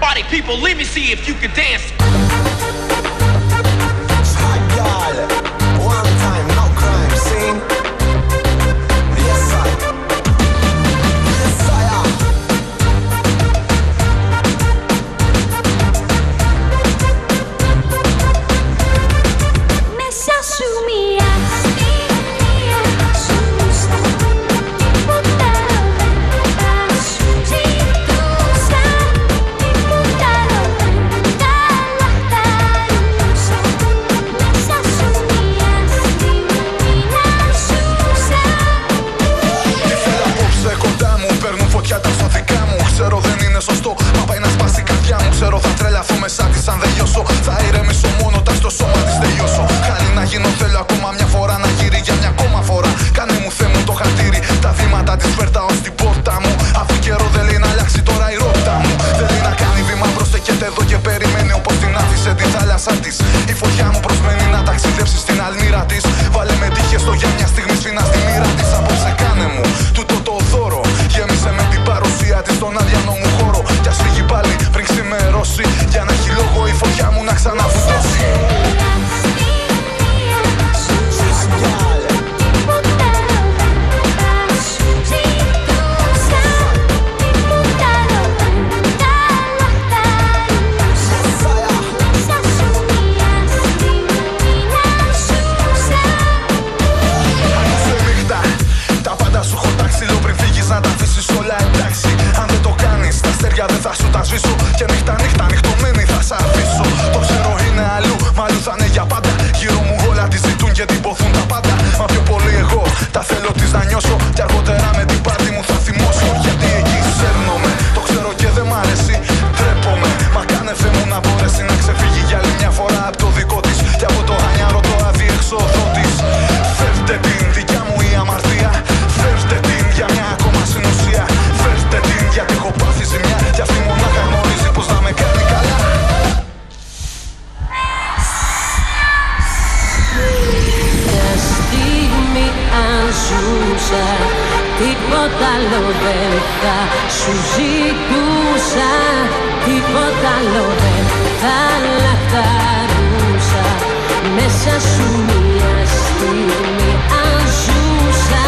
party people, let me see if you can dance. Hot girl, one time, no crime scene. Yes, sir. Yes, sir. Μέσα σου μια στιγμή ζούσα, τίποτα άλλο δεν θα σου ζητούσα, τίποτα άλλο δεν θα λαχταρούσα. Μέσα σου μια στιγμή να ζούσα. Ήθελα απόψε κοντά μου, παίρνουν φωτιά τα σωθικά μου. Ξέρω δεν είναι σωστό, μα πάει να σπάσει η καρδιά μου. Ξέρω θα τρελαθώ μέσα της αν δεν λιώσω. Θα ηρεμήσω μόνο όταν στο σώμα της τελειώσω. Κάνει να γίνω, θέλω ακόμα μια φορά να γύρει για μια ακόμα φορά. Κάνε μου Θεέ μου το χατήρι, τα βήματα της περτάω στην πόρτα μου. Αφού καιρό δεν λέει να αλλάξει τώρα η ρότα μου. Θέλει να κάνει βήμα μπρος, στέκεται εδώ και περιμένει όπως την άφησε τη θάλασσά της. Η φωτιά μου προσμένει να ταξιδέψει στην αλμύρα της. Βάλε με τύχες στο για μια στιγμή σφίνα στη μοίρα της. Απόψε κάνε μου τούτο το δώρο. Γέμισε με την παρουσία της στον αδιανό μου χώρο. Κι ας φύγει πάλι πριν ξημερώσει, για να έχει λόγο η φωτιά μου να ξαναφουτώσει. Να τα αφήσεις όλα εντάξει. Αν δεν το κάνεις, τα αστέρια δεν θα σου τα σβήσω. Και νύχτα νύχτα νυχτωμένη θα σ' αφήσω. Το ξέρω είναι αλλού, μα αλλού θα είναι για πάντα. Γύρω μου όλα τη ζητούν και την ποθούν τα πάντα. Μα πιο πολύ εγώ τα θέλω της να νιώσω. Και αργότερα με την πάρτι μου θα θυμώσω. Γιατί εκεί σέρνομαι, το ξέρω και δεν μ' αρέσει. Τρέπομαι, μα κάνε Θεέ μου να μπορέσει να ξεφύγει για άλλη μια φορά από το δικό της. Και από το χανιάρο το αδιέξοδο της. Φέρτε την δικιά μου η αμαρτία. Φέρτε την για μια ακόμα συνουσία. Φέρτε την γιατί έχω πάθει ζημιά. Κι αυτή μονάχα γνωρίζει πως να με κάνει καλά. Μια στιγμή αν ζούσα, τίποτα άλλο δεν θα σου ζητούσα, τίποτα άλλο δεν θα λαχταρούσα. Μέσα σου μια στιγμή αν ζούσα,